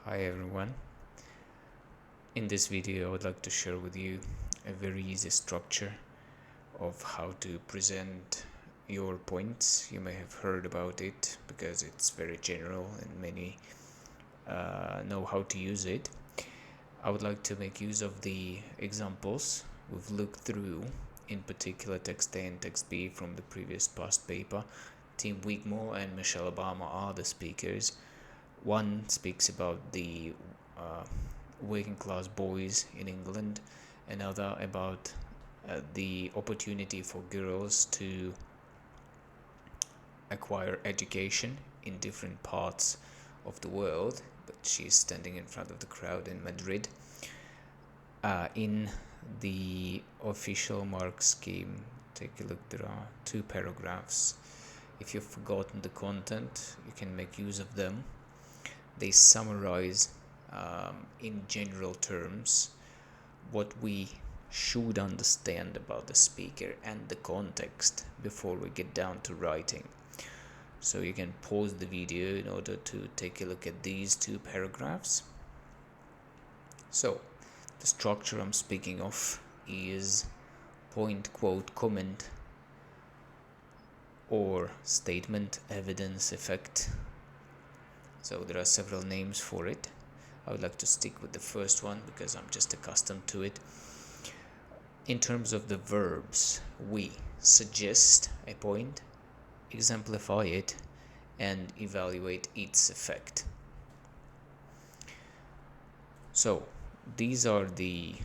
Hi everyone. In this video I would like to share with you a very easy structure of how to present your points. You may have heard about it because it's very general and many know how to use it. I would like to make use of the examples we've looked through, in particular text A and text B from the previous past paper. Tim Wigmore and Michelle Obama are the speakers. One speaks about the working class boys in England, another about the opportunity for girls to acquire education in different parts of the world, but she's standing in front of the crowd in Madrid. In the official mark scheme, take a look, there are 2 paragraphs. If you've forgotten the content, you can make use of them. They summarize in general terms what we should understand about the speaker and the context before we get down to writing. So you can pause the video in order to take a look at these 2 paragraphs. So the structure I'm speaking of is point, quote, comment, or statement, evidence, effect. So there are several names for it. I would like to stick with the first one because I'm just accustomed to it. In terms of the verbs, we suggest a point, exemplify it, and evaluate its effect. So these are the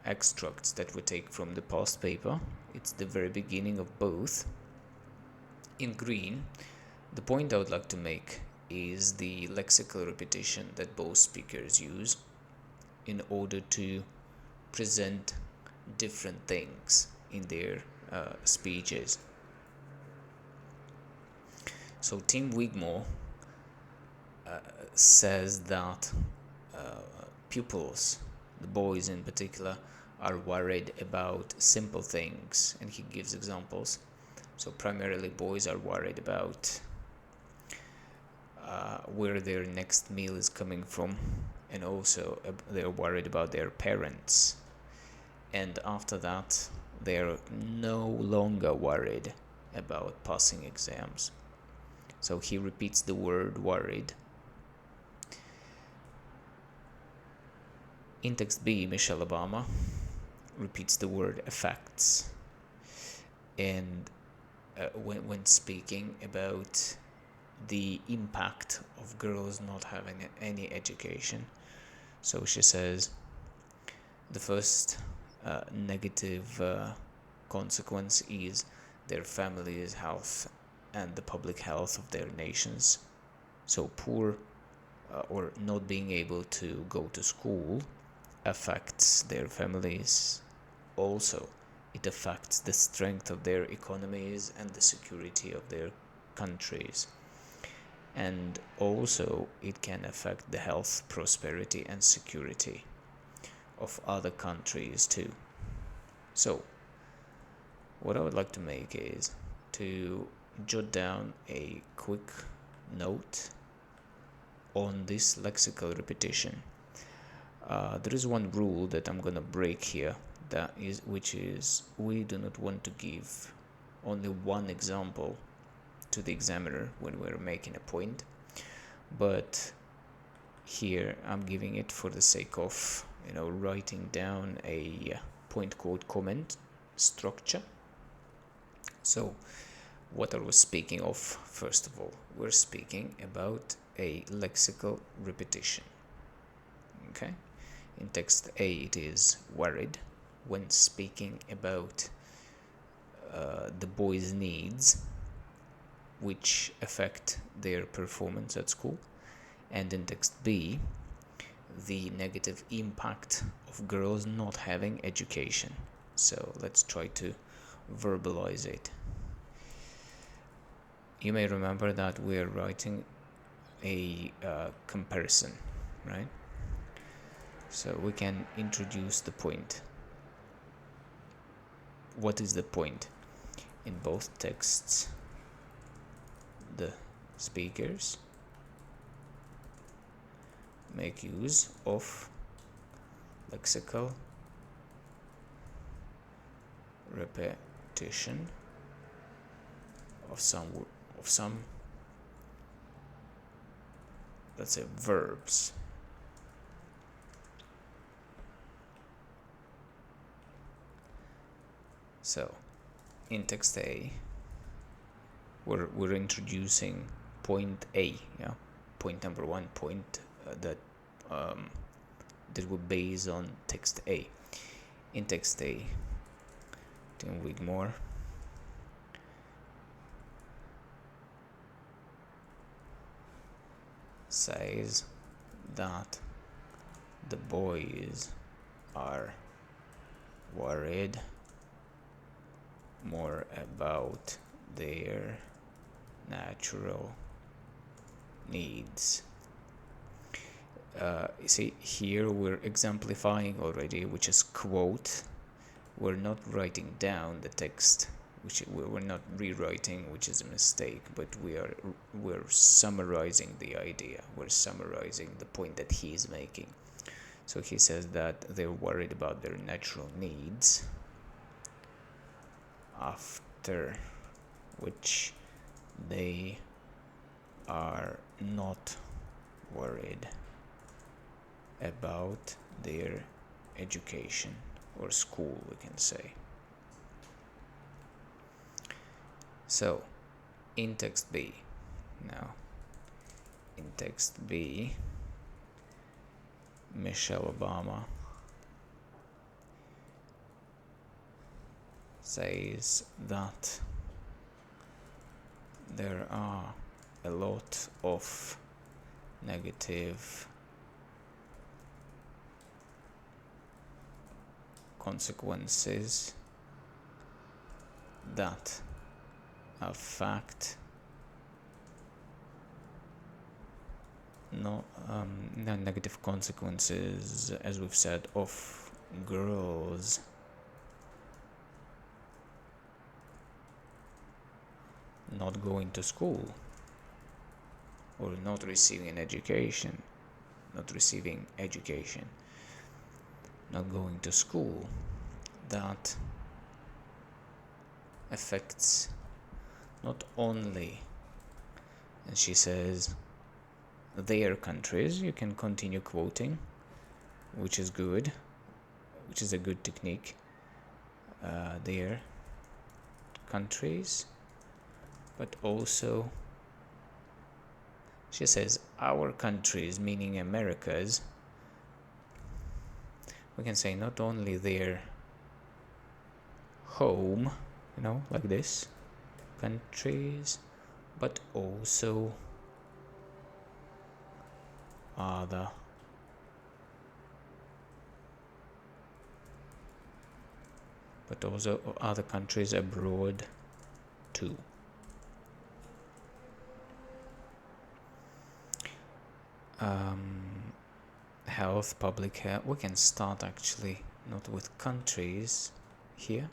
extracts that we take from the past paper. It's the very beginning of both. In green, the point I would like to make is the lexical repetition that both speakers use in order to present different things in their speeches. So Tim Wigmore says that pupils, the boys in particular, are worried about simple things, and he gives examples. So primarily boys are worried about where their next meal is coming from, and also they're worried about their parents. And after that, they're no longer worried about passing exams. So he repeats the word worried. In text B, Michelle Obama repeats the word effects. And when speaking about the impact of girls not having any education, so she says the first negative consequence is their family's health and the public health of their nations. So poor or not being able to go to school affects their families. Also, it affects the strength of their economies and the security of their countries. And also it can affect the health, prosperity, and security of other countries too. So what I would like to make is to jot down a quick note on this lexical repetition. There is one rule that I'm gonna break here, which is we do not want to give only one example to the examiner when we're making a point, but here I'm giving it for the sake of writing down a point, quote, comment structure. So what are we speaking of? First of all, we're speaking about a lexical repetition. Okay, in text A it is worried when speaking about the boys' needs which affect their performance at school, and in text B the negative impact of girls not having education. So let's try to verbalize it. You may remember that we're writing a comparison, right? So we can introduce the point. What is the point? In both texts, the speakers make use of lexical repetition of some let's say verbs. So in text A we're introducing point A, yeah, point number one, point that would base on text A. In text A, then read more. Says that the boys are worried more about their natural needs. You see, here we're exemplifying already, which is quote. We're not writing down the text, which we're not rewriting, which is a mistake, but we're summarizing the idea. We're summarizing the point that he is making. So he says that they're worried about their natural needs, after which they are not worried about their education or school, we can say. So in text B, now in text B, Michelle Obama says that there are a lot of negative consequences that affect negative consequences, as we've said, of girls not going to school or not receiving an education, not going to school, that affects not only, and she says, their countries. You can continue quoting, which is good, which is a good technique. Their countries, but also she says our countries, meaning Americas. We can say not only their home, like this, countries, but also other countries abroad too. Health, public health. We can start actually not with countries here,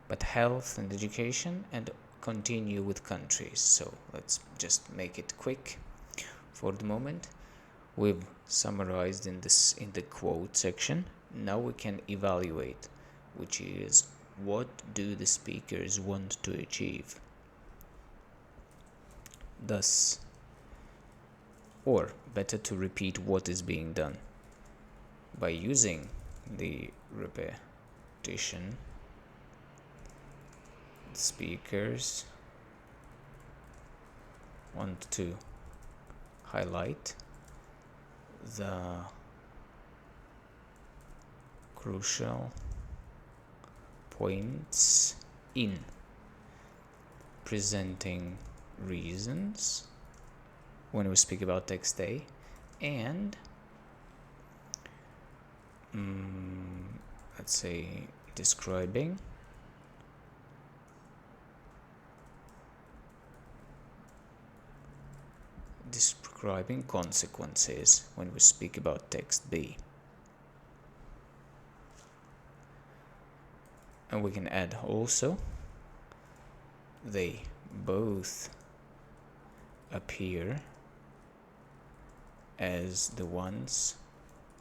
but health and education, and continue with countries. So let's just make it quick for the moment. We've summarized in the quote section. Now we can evaluate, which is, what do the speakers want to achieve? Thus, or better to repeat what is being done by using the repetition. The speakers want to highlight the crucial points in presenting reasons when we speak about text A, and let's say describing consequences when we speak about text B. And we can add also, they both appear as the ones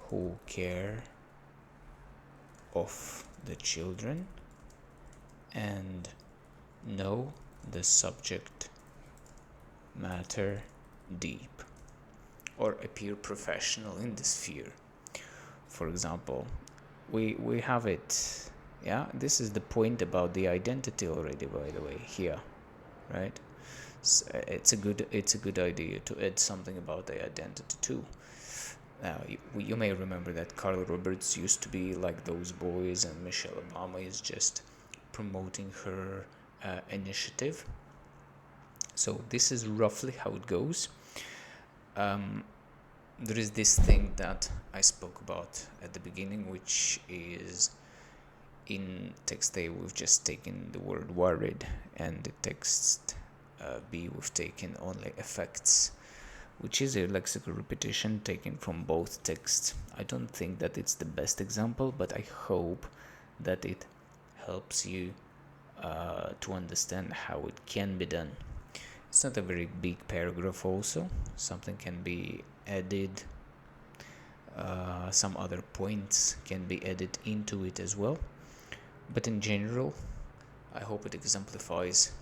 who care of the children and know the subject matter deep, or appear professional in the sphere. For example, we have it, yeah, this is the point about the identity already, by the way, here, right? It's a good idea to add something about the identity too. Now, you may remember that Carl Roberts used to be like those boys, and Michelle Obama is just promoting her initiative. So this is roughly how it goes. There is this thing that I spoke about at the beginning, which is in text A we've just taken the word worried, and the text B we've taken only effects, which is a lexical repetition taken from both texts. I don't think that it's the best example, but I hope that it helps you to understand how it can be done. It's not a very big paragraph also. Something can be added. Some other points can be added into it as well. But in general, I hope it exemplifies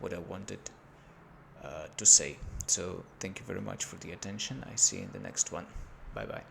what I wanted to say. So thank you very much for the attention. I see you in the next one. Bye bye.